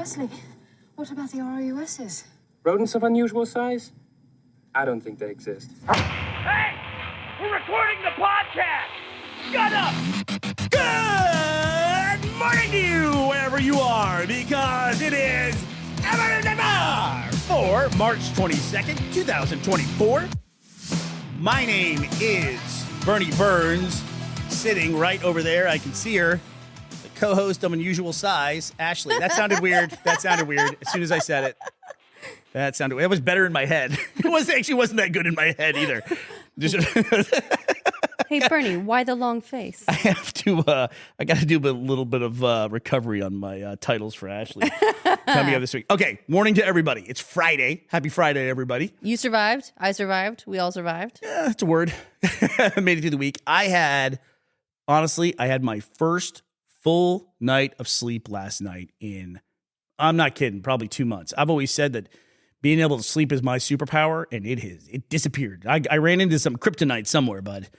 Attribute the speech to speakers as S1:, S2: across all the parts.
S1: Ashley, what about the ROUSs?
S2: Rodents of unusual size? I don't think they exist.
S3: Hey! We're recording the podcast! Shut up!
S4: Good morning to you, wherever you are, because it is for March 22nd, 2024. My name is Bernie Burns, sitting right over there. I can see her. The co-host of Unusual Size, Ashley. That sounded weird. As soon as I said it. It was better in my head. It wasn't that good in my head either.
S5: Hey, Bernie, why the long face?
S4: I have to, I got to do a little bit of recovery on my titles for Ashley coming up this week. Okay, morning to everybody. It's Friday. Happy Friday, everybody.
S5: You survived. I survived. We all survived.
S4: Yeah, it's a word. Made it through the week. I had my first full night of sleep last night in, I'm not kidding, probably 2 months. I've always said that being able to sleep is my superpower, and it disappeared. I ran into some kryptonite somewhere, but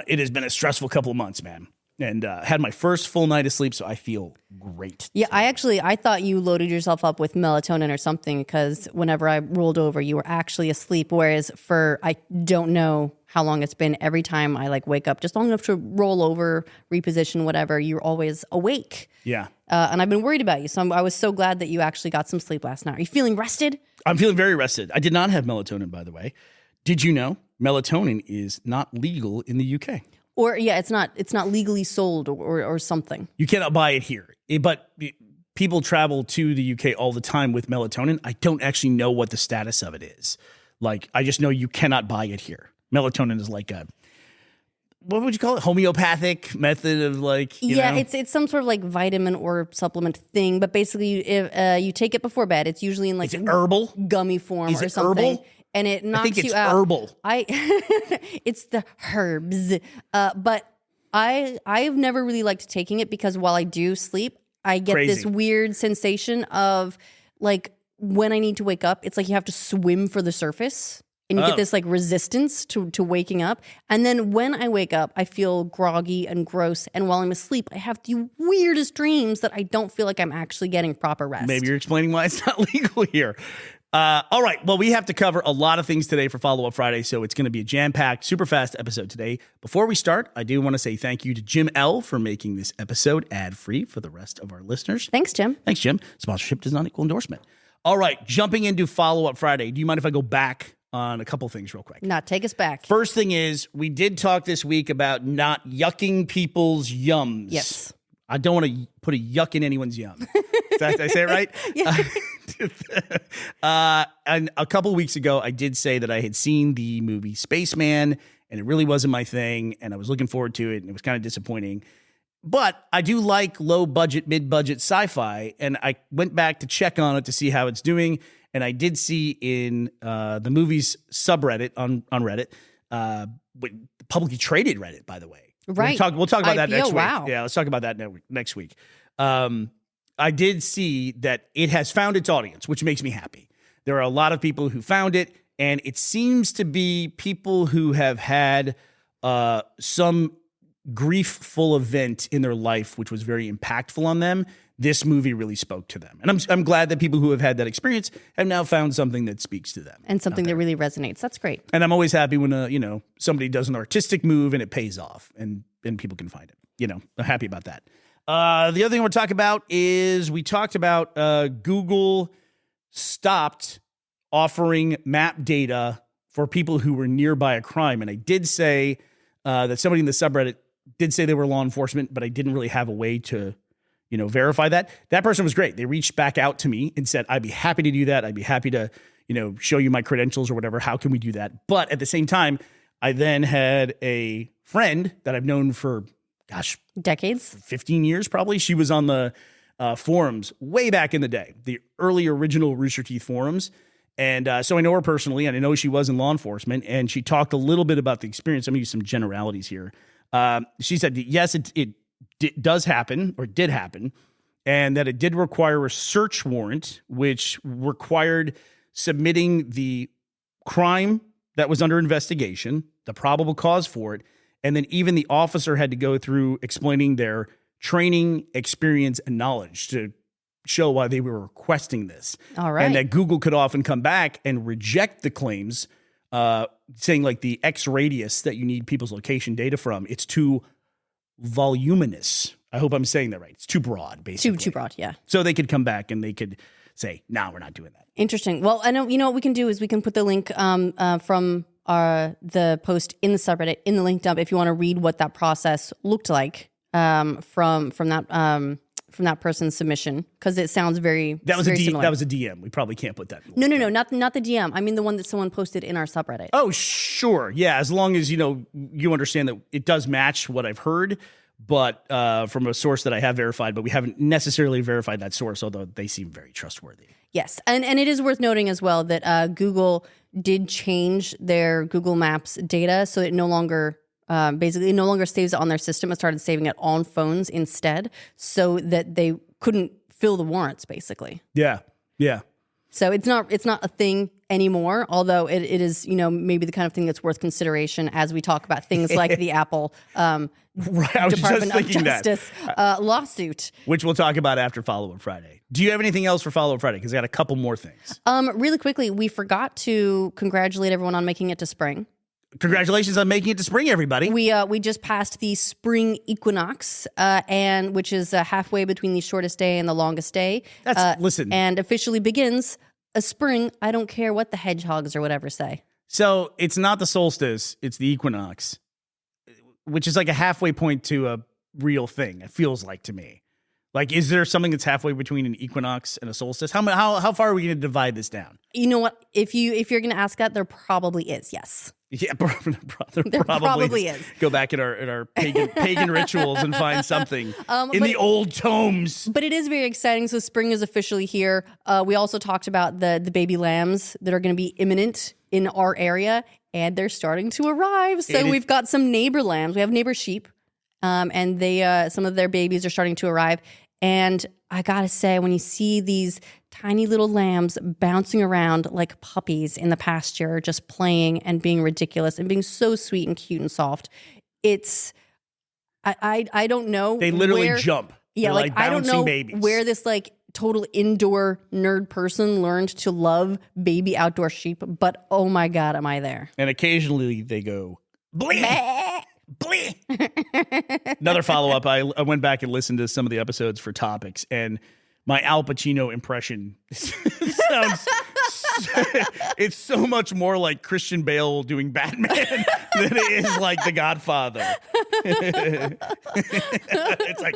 S4: it has been a stressful couple of months, man. And had my first full night of sleep, so I feel great.
S5: Yeah, I thought you loaded yourself up with melatonin or something, because whenever I rolled over, you were actually asleep. Whereas I don't know how long it's been. Every time I wake up, just long enough to roll over, reposition, whatever, you're always awake.
S4: Yeah.
S5: And I've been worried about you. So I was so glad that you actually got some sleep last night. Are you feeling rested?
S4: I'm feeling very rested. I did not have melatonin, by the way. Did you know melatonin is not legal in the UK?
S5: Or it's not legally sold or something.
S4: You cannot buy it here. But people travel to the UK all the time with melatonin. I don't actually know what the status of it is. I just know you cannot buy it here. Melatonin is like what would you call it? Homeopathic method of
S5: it's some sort of vitamin or supplement thing. But basically, if you take it before bed, it's usually in
S4: is it herbal
S5: gummy form
S4: is
S5: or
S4: it
S5: something.
S4: Herbal?
S5: And it knocks you out.
S4: Herbal.
S5: It's the herbs. But I've never really liked taking it, because while I do sleep, I get this weird sensation of when I need to wake up, it's like you have to swim for the surface. And you get this resistance to waking up. And then when I wake up, I feel groggy and gross. And while I'm asleep, I have the weirdest dreams that I don't feel like I'm actually getting proper rest.
S4: Maybe you're explaining why it's not legal here. All right. Well, we have to cover a lot of things today for Follow Up Friday, so it's going to be a jam-packed, super fast episode today. Before we start, I do want to say thank you to Jim L. for making this episode ad-free for the rest of our listeners.
S5: Thanks, Jim.
S4: Thanks, Jim. Sponsorship does not equal endorsement. All right. Jumping into Follow Up Friday, do you mind if I go back on a couple things real quick?
S5: Take us back.
S4: First thing is, we did talk this week about not yucking people's yums.
S5: Yes.
S4: I don't want to put a yuck in anyone's yum. Did I say it right?
S5: Yeah.
S4: And a couple weeks ago, I did say that I had seen the movie Spaceman, and it really wasn't my thing, and I was looking forward to it, and it was kind of disappointing. But I do like low-budget, mid-budget sci-fi, and I went back to check on it to see how it's doing, and I did see in the movie's subreddit on Reddit, publicly traded Reddit, by the way.
S5: Right.
S4: We'll talk about that next week.
S5: Wow.
S4: Yeah, let's talk about that next week. I did see that it has found its audience, which makes me happy. There are a lot of people who found it, and it seems to be people who have had some grief-full event in their life, which was very impactful on them. This movie really spoke to them. And I'm glad that people who have had that experience have now found something that speaks to them.
S5: And something that really resonates. That's great.
S4: And I'm always happy when, somebody does an artistic move and it pays off and people can find it. I'm happy about that. The other thing we'll talk about is we talked about Google stopped offering map data for people who were nearby a crime. And I did say that somebody in the subreddit did say they were law enforcement, but I didn't really have a way to verify that. That person was great. They reached back out to me and said, I'd be happy to do that. I'd be happy to, show you my credentials or whatever. How can we do that? But at the same time, I then had a friend that I've known for,
S5: decades,
S4: 15 years probably. She was on the forums way back in the day, the early original Rooster Teeth forums. And so I know her personally, and I know she was in law enforcement, and she talked a little bit about the experience. I'm going to use some generalities here. She said, yes, it does happen, or did happen, and that it did require a search warrant, which required submitting the crime that was under investigation, the probable cause for it, and then even the officer had to go through explaining their training, experience, and knowledge to show why they were requesting this.
S5: All right.
S4: And that Google could often come back and reject the claims, saying like the X radius that you need people's location data from, it's too voluminous. I hope I'm saying that right. It's too broad, basically.
S5: Too broad, yeah.
S4: So they could come back and they could say, no, we're not doing that.
S5: Interesting. Well, I know, you know what we can do is we can put the link from the post in the subreddit in the link dump if you want to read what that process looked like from that person's submission, because it sounds very similar.
S4: That was a DM. We probably can't put that.
S5: No, not the DM. I mean the one that someone posted in our subreddit.
S4: Oh, sure. Yeah, as long as you understand that it does match what I've heard, but from a source that I have verified, but we haven't necessarily verified that source, although they seem very trustworthy.
S5: Yes, and it is worth noting as well that Google did change their Google Maps data, so it no longer saves it on their system. It started saving it on phones instead, so that they couldn't fill the warrants, basically.
S4: Yeah.
S5: So it's not a thing anymore, although it is, maybe the kind of thing that's worth consideration as we talk about things like the Apple
S4: Right, I was
S5: Department
S4: just thinking
S5: of Justice lawsuit.
S4: Which we'll talk about after Follow-Up Friday. Do you have anything else for Follow-Up Friday? Because I got a couple more things.
S5: Really quickly, we forgot to congratulate everyone on making it to spring.
S4: Congratulations on making it to spring, everybody.
S5: We just passed the spring equinox, and which is halfway between the shortest day and the longest day.
S4: Listen.
S5: And officially begins a spring. I don't care what the hedgehogs or whatever say.
S4: So it's not the solstice, it's the equinox, which is like a halfway point to a real thing, it feels like to me. Like, is there something that's halfway between an equinox and a solstice? How far are we going to divide this down?
S5: You know what? If you're going to ask that, there probably is, yes.
S4: Yeah, there probably is. Go back in our pagan rituals and find something in the old tomes.
S5: But it is very exciting. So spring is officially here. We also talked about the baby lambs that are going to be imminent in our area, and they're starting to arrive. So we've got some neighbor lambs. We have neighbor sheep, and they some of their babies are starting to arrive. And I gotta say, when you see these tiny little lambs bouncing around like puppies in the pasture, just playing and being ridiculous and being so sweet and cute and soft, it's I don't know.
S4: They literally jump.
S5: Yeah,
S4: like
S5: I don't know
S4: babies.
S5: where this like total indoor nerd person learned to love baby outdoor sheep, but oh my God, am I there?
S4: And occasionally they go bleep. Bleep. Another follow-up, I went back and listened to some of the episodes for topics, and my Al Pacino impression sounds it's so much more like Christian Bale doing Batman than it is like The Godfather. It's like,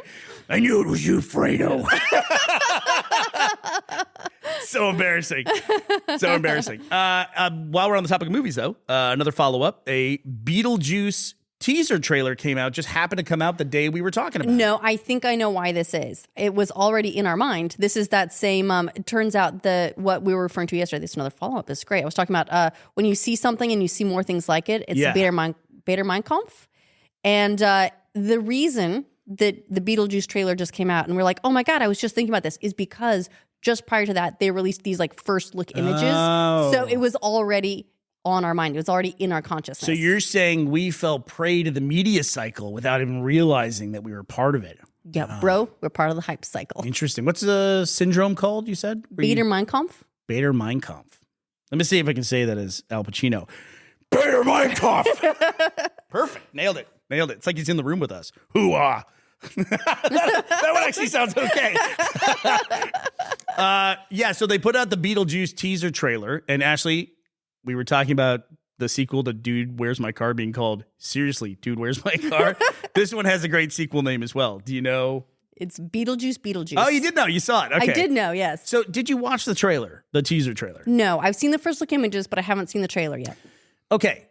S4: I knew it was you, Fredo. So embarrassing. So embarrassing. While we're on the topic of movies, though, another follow-up, a Beetlejuice teaser trailer came out, just happened to come out the day we were talking about.
S5: No, I think I know why this is. It was already in our mind. This is that same, it turns out what we were referring to yesterday, this is another follow-up, this is great. I was talking about when you see something and you see more things like it, it's the Bader Mein Kampf. And the reason that the Beetlejuice trailer just came out and we're like, oh my God, I was just thinking about this, is because just prior to that, they released these like first look images. Oh. So it was already on our mind. It was already in our consciousness.
S4: So you're saying we fell prey to the media cycle without even realizing that we were part of it.
S5: Yeah, bro, we're part of the hype cycle.
S4: Interesting. What's the syndrome called, you said?
S5: Bader Mein Kampf?
S4: Bader Mein Kampf. Let me see if I can say that as Al Pacino. Bader Mein Kampf. Perfect. Nailed it. It's like he's in the room with us. Hoo-ah. That one actually sounds okay. So they put out the Beetlejuice teaser trailer, and Ashley, we were talking about the sequel to Dude, Where's My Car being called Seriously, Dude, Where's My Car? This one has a great sequel name as well. Do you know?
S5: It's Beetlejuice.
S4: Oh, you did know. You saw it. Okay.
S5: I did know, yes.
S4: So did you watch the trailer, the teaser trailer?
S5: No, I've seen the first look images, but I haven't seen the trailer yet.
S4: Okay.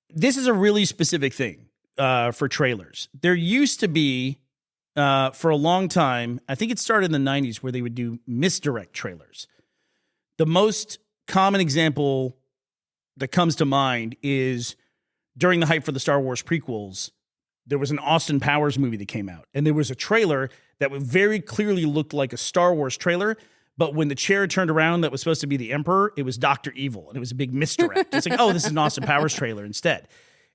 S4: This is a really specific thing for trailers. There used to be, for a long time, I think it started in the 90s, where they would do misdirect trailers. The most common example that comes to mind is during the hype for the Star Wars prequels, there was an Austin Powers movie that came out, and there was a trailer that very clearly looked like a Star Wars trailer, but when the chair turned around that was supposed to be the Emperor, it was Dr. Evil, and it was a big misdirect. It's like, oh, this is an Austin Powers trailer instead.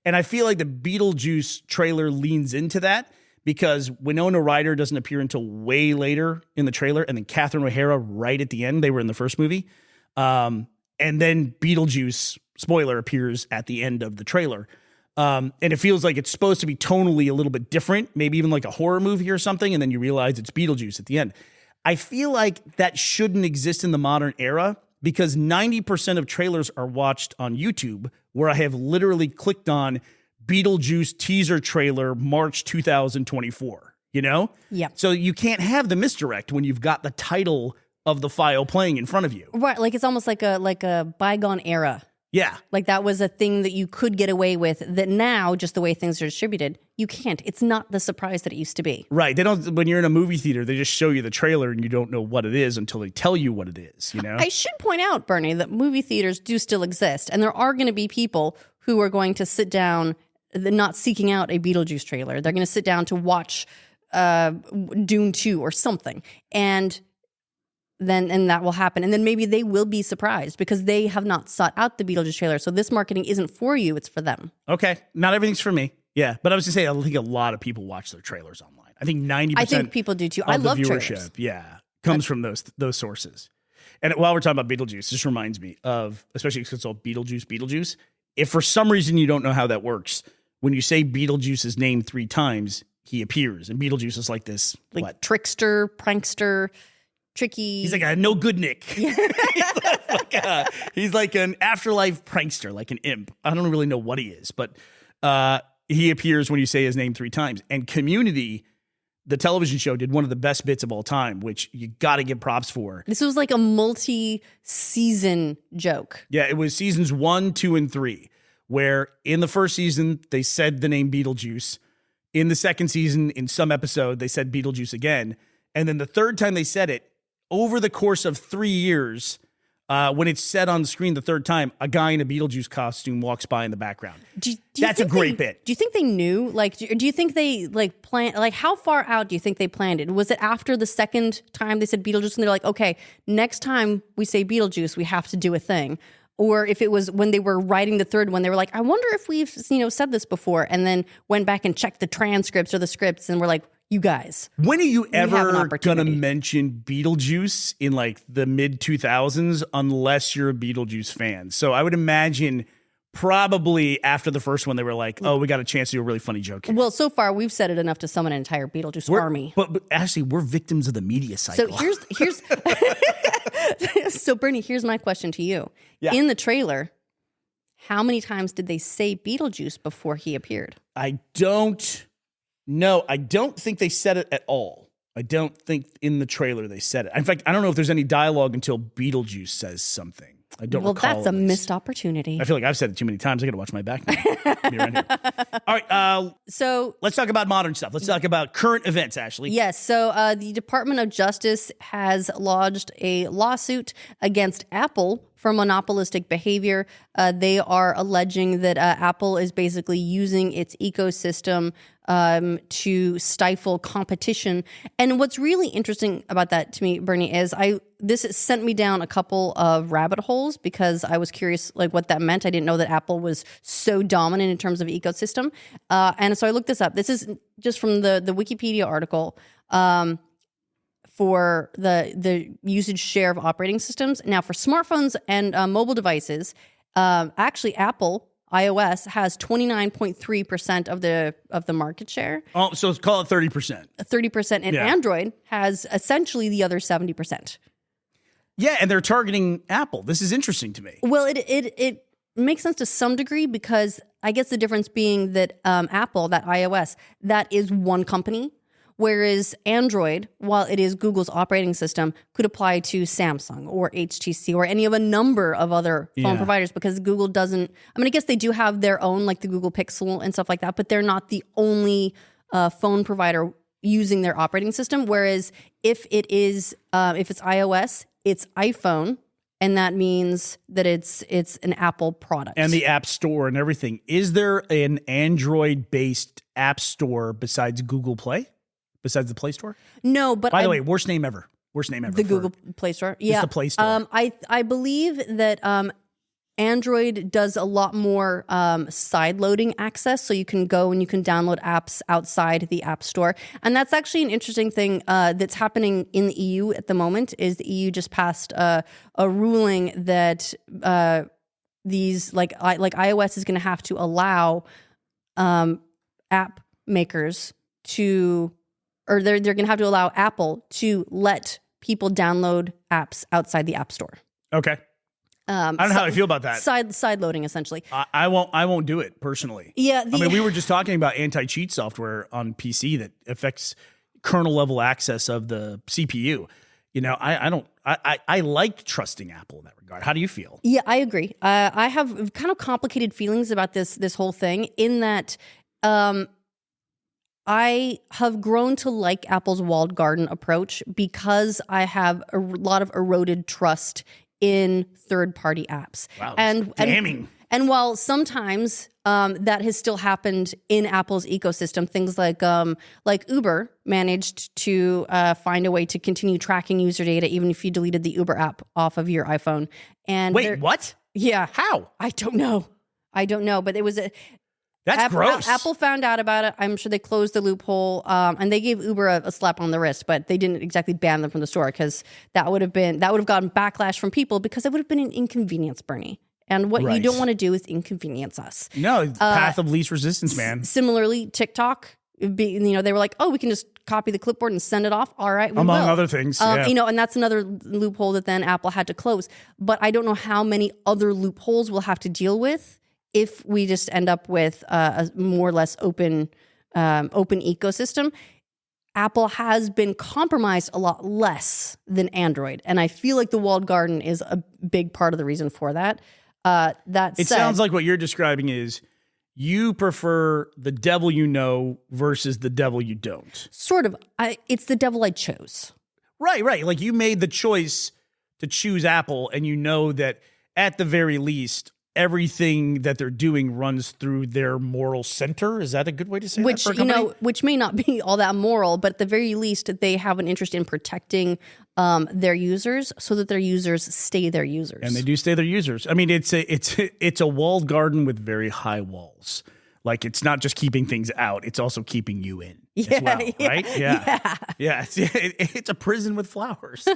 S4: And I feel like the Beetlejuice trailer leans into that, because Winona Ryder doesn't appear until way later in the trailer, and then Catherine O'Hara right at the end. They were in the first movie. And then Beetlejuice, spoiler, appears at the end of the trailer. And it feels like it's supposed to be tonally a little bit different, maybe even like a horror movie or something, and then you realize it's Beetlejuice at the end. I feel like that shouldn't exist in the modern era because 90% of trailers are watched on YouTube, where I have literally clicked on Beetlejuice teaser trailer March 2024, you know?
S5: Yeah.
S4: So you can't have the misdirect when you've got the title of the file playing in front of you.
S5: Right, like it's almost like a bygone era.
S4: Yeah.
S5: Like that was a thing that you could get away with that now, just the way things are distributed, you can't. It's not the surprise that it used to be.
S4: Right. They don't, when you're in a movie theater, they just show you the trailer and you don't know what it is until they tell you what it is, you know?
S5: I should point out, Bernie, that movie theaters do still exist. And there are going to be people who are going to sit down, not seeking out a Beetlejuice trailer. They're going to sit down to watch Dune 2 or something. And that will happen. And then maybe they will be surprised because they have not sought out the Beetlejuice trailer. So this marketing isn't for you, it's for them.
S4: Okay. Not everything's for me. Yeah. But I was going to say, I think a lot of people watch their trailers online. I think 90%
S5: I think people do too.
S4: of
S5: I love
S4: the viewership,
S5: trailers.
S4: yeah, comes from those sources. And while we're talking about Beetlejuice, this reminds me of, especially because it's all Beetlejuice. If for some reason you don't know how that works, when you say Beetlejuice's name 3 times, he appears. And Beetlejuice is like this,
S5: Like trickster, prankster, tricky.
S4: He's like a no good Nick. He's like an afterlife prankster, like an imp. I don't really know what he is, but he appears when you say his name 3 times. And Community, the television show, did one of the best bits of all time, which you got to give props for.
S5: This was like a multi-season joke.
S4: Yeah, it was seasons 1, 2, and 3, where in the first season, they said the name Beetlejuice. In the second season, in some episode, they said Beetlejuice again. And then the third time they said it, over the course of 3 years, when it's said on the screen the third time, a guy in a Beetlejuice costume walks by in the background. That's a great bit.
S5: Do you think they knew? Like, do you think they planned? Like, how far out do you think they planned it? Was it after the second time they said Beetlejuice and they're like, okay, next time we say Beetlejuice, we have to do a thing? Or if it was when they were writing the third one, they were like, I wonder if we've said this before, and then went back and checked the transcripts or the scripts and were like, you guys.
S4: When are you ever going to mention Beetlejuice in like the mid 2000s unless you're a Beetlejuice fan? So I would imagine probably after the first one, they were like, oh, we got a chance to do a really funny joke.
S5: Well, so far we've said it enough to summon an entire Beetlejuice army.
S4: But actually, we're victims of the media cycle.
S5: So here's so Bernie, here's my question to you.
S4: Yeah.
S5: In the trailer, how many times did they say Beetlejuice before he appeared?
S4: I don't know. I don't think they said it at all. I don't think in the trailer they said it. In fact, I don't know if there's any dialogue until Beetlejuice says something. I don't recall.
S5: Well, that's a missed opportunity.
S4: I feel like I've said it too many times. I got to watch my back now. Be around here. All right.
S5: So
S4: let's talk about modern stuff. Let's talk about current events, Ashley.
S5: Yes. So the Department of Justice has lodged a lawsuit against Apple for monopolistic behavior. They are alleging that Apple is basically using its ecosystem to stifle competition. And what's really interesting about that to me, Bernie, is this sent me down a couple of rabbit holes because I was curious like what that meant. I didn't know that Apple was so dominant in terms of ecosystem. And so I looked this up. This is just from the Wikipedia article for the usage share of operating systems. Now for smartphones and mobile devices, actually Apple iOS has 29.3% of the market share.
S4: Oh, so let's call it 30%.
S5: 30%, and Android has essentially the other 70%.
S4: Yeah, and they're targeting Apple. This is interesting to me.
S5: Well, it makes sense to some degree because I guess the difference being that Apple, that iOS, that is one company. Whereas Android, while it is Google's operating system, could apply to Samsung or HTC or any of a number of other phone providers because Google doesn't, I mean, I guess they do have their own, like the Google Pixel and stuff like that, but they're not the only phone provider using their operating system. Whereas if it's iOS, it's iPhone, and that means that it's an Apple product.
S4: And the App Store and everything. Is there an Android-based App Store besides Google Play? Besides the Play Store?
S5: No, but
S4: by the way, worst name ever.
S5: The Google Play Store. Yeah.
S4: It's the Play Store.
S5: I believe that Android does a lot more side loading access, so you can go and you can download apps outside the App Store. And that's actually an interesting thing that's happening in the EU at the moment. Is the EU just passed a ruling that these like iOS is going to have to allow app makers to, or they're going to have to allow Apple to let people download apps outside the App Store.
S4: Okay. I don't know how I feel about that.
S5: Side loading, essentially.
S4: I won't do it personally.
S5: Yeah.
S4: I mean, we were just talking about anti-cheat software on PC that affects kernel level access of the CPU. You know, I like trusting Apple in that regard. How do you feel?
S5: Yeah, I agree. I have kind of complicated feelings about this whole thing in that I have grown to like Apple's walled garden approach because I have a lot of eroded trust in third-party apps.
S4: Wow, damning.
S5: And while sometimes that has still happened in Apple's ecosystem, things like Uber managed to find a way to continue tracking user data even if you deleted the Uber app off of your iPhone. And
S4: wait, what?
S5: Yeah,
S4: how?
S5: I don't know, but it was
S4: That's gross.
S5: Apple found out about it. I'm sure they closed the loophole, and they gave Uber a slap on the wrist, but they didn't exactly ban them from the store because that would have gotten backlash from people because it would have been an inconvenience, Bernie. And what you don't want to do is inconvenience us.
S4: No, path of least resistance, man.
S5: Similarly, TikTok, they were like, oh, we can just copy the clipboard and send it off. All right, we
S4: among
S5: will.
S4: other things. Yeah.
S5: And that's another loophole that then Apple had to close. But I don't know how many other loopholes we'll have to deal with if we just end up with a more or less open ecosystem. Apple has been compromised a lot less than Android, and I feel like the walled garden is a big part of the reason for that. It
S4: sounds like what you're describing is you prefer the devil you know versus the devil you don't.
S5: Sort of. It's the devil I chose.
S4: Right. Like you made the choice to choose Apple, and you know that at the very least, everything that they're doing runs through their moral center. Is that a good way to say that for a company?
S5: Which may not be all that moral, but at the very least, they have an interest in protecting their users so that their users stay their users.
S4: And they do stay their users. I mean, it's a walled garden with very high walls. Like it's not just keeping things out; it's also keeping you in as well, right? Yeah. It's a prison with flowers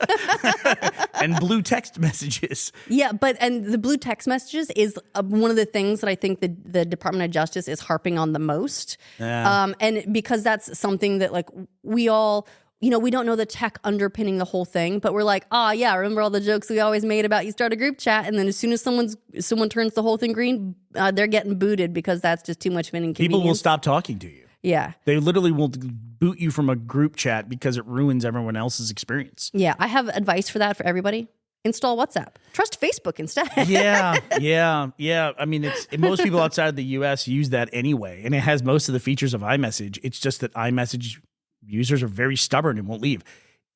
S4: and blue text messages.
S5: Yeah, and the blue text messages is one of the things that I think the Department of Justice is harping on the most.
S4: Yeah.
S5: And because that's something that like we all. We don't know the tech underpinning the whole thing, but we're like, yeah, remember all the jokes we always made about you start a group chat, and then as soon as someone turns the whole thing green, they're getting booted because that's just too much of an inconvenience.
S4: People will stop talking to you.
S5: Yeah.
S4: They literally will boot you from a group chat because it ruins everyone else's experience.
S5: Yeah, I have advice for that for everybody. Install WhatsApp. Trust Facebook instead.
S4: Yeah. I mean, most people outside of the U.S. use that anyway, and it has most of the features of iMessage. It's just that iMessage users are very stubborn and won't leave.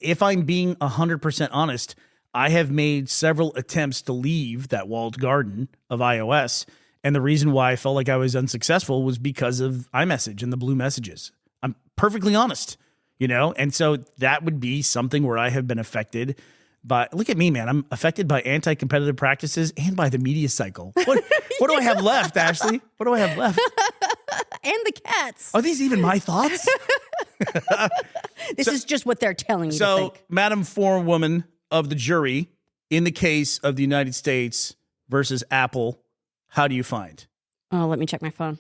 S4: If I'm being 100% honest, I have made several attempts to leave that walled garden of iOS. And the reason why I felt like I was unsuccessful was because of iMessage and the blue messages. I'm perfectly honest, And so that would be something where I have been affected by, look at me, man. I'm affected by anti-competitive practices and by the media cycle. What do I have left, Ashley? What do I have left?
S5: And the cats.
S4: Are these even my thoughts?
S5: This is just what they're telling you to
S4: So,
S5: think.
S4: Madam Forewoman of the jury, in the case of the United States versus Apple, how do you find?
S5: Oh, let me check my phone.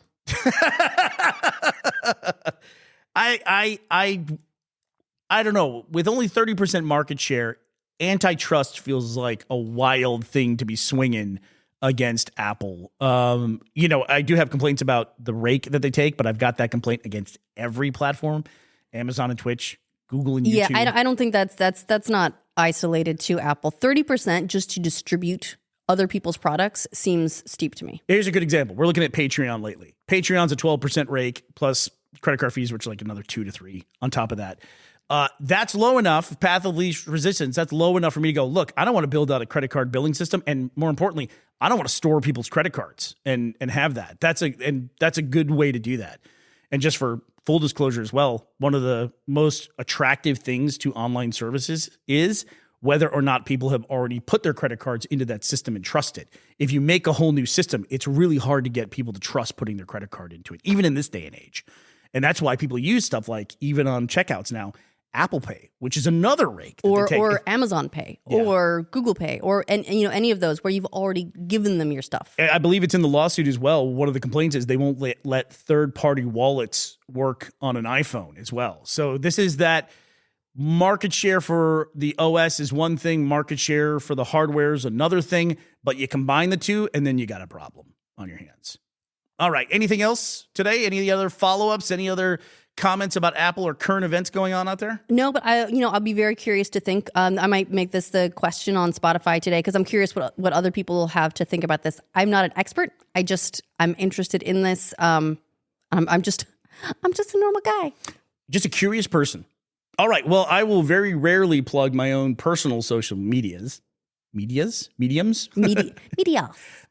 S4: I don't know. With only 30% market share, antitrust feels like a wild thing to be swinging against Apple. I do have complaints about the rake that they take, but I've got that complaint against every platform, Amazon and Twitch, Google and YouTube.
S5: Yeah, I don't think that's not isolated to Apple. 30% just to distribute other people's products seems steep to me.
S4: Here's a good example. We're looking at Patreon lately. Patreon's a 12% rake plus credit card fees, which are like another 2 to 3 on top of that. That's low enough, path of least resistance, that's low enough for me to go, look, I don't want to build out a credit card billing system. And more importantly, I don't want to store people's credit cards and have that. That's a good way to do that. And just for full disclosure as well, one of the most attractive things to online services is whether or not people have already put their credit cards into that system and trust it. If you make a whole new system, it's really hard to get people to trust putting their credit card into it, even in this day and age. And that's why people use stuff like, even on checkouts now, Apple Pay, which is another rake.
S5: Or Amazon Pay, or Google Pay, or any of those where you've already given them your stuff.
S4: I believe it's in the lawsuit as well. One of the complaints is they won't let third-party wallets work on an iPhone as well. So this is that market share for the OS is one thing, market share for the hardware is another thing, but you combine the two and then you got a problem on your hands. All right, anything else today? Any other follow-ups? Any other comments about Apple or current events going on out there?
S5: No, but I'll be very curious to think. I might make this the question on Spotify today because I'm curious what other people will have to think about this. I'm not an expert. I'm interested in this. I'm just a normal guy.
S4: Just a curious person. All right. Well, I will very rarely plug my own personal social mediums. Media.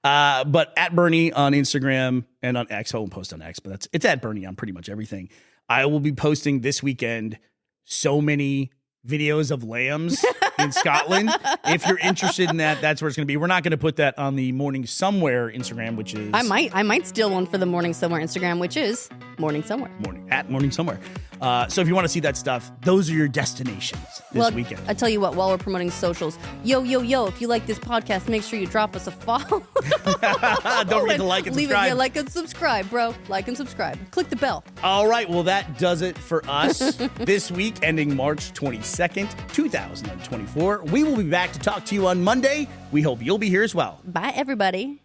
S4: But at Burnie on Instagram and on X. I won't post on X, but it's at Burnie on pretty much everything. I will be posting this weekend so many videos of lambs in Scotland. If you're interested in that, that's where it's going to be. We're not going to put that on the Morning Somewhere Instagram, which is...
S5: I might steal one for the Morning Somewhere Instagram, which is Morning Somewhere.
S4: At Morning Somewhere. So if you want to see that stuff, those are your destinations this weekend.
S5: I tell you what, while we're promoting socials, yo, if you like this podcast, make sure you drop us a follow.
S4: Don't forget to like and subscribe.
S5: Like and subscribe, bro. Like and subscribe. Click the bell.
S4: All right, well, that does it for us this week, ending March 22nd, 2024. We will be back to talk to you on Monday. We hope you'll be here as well.
S5: Bye, everybody.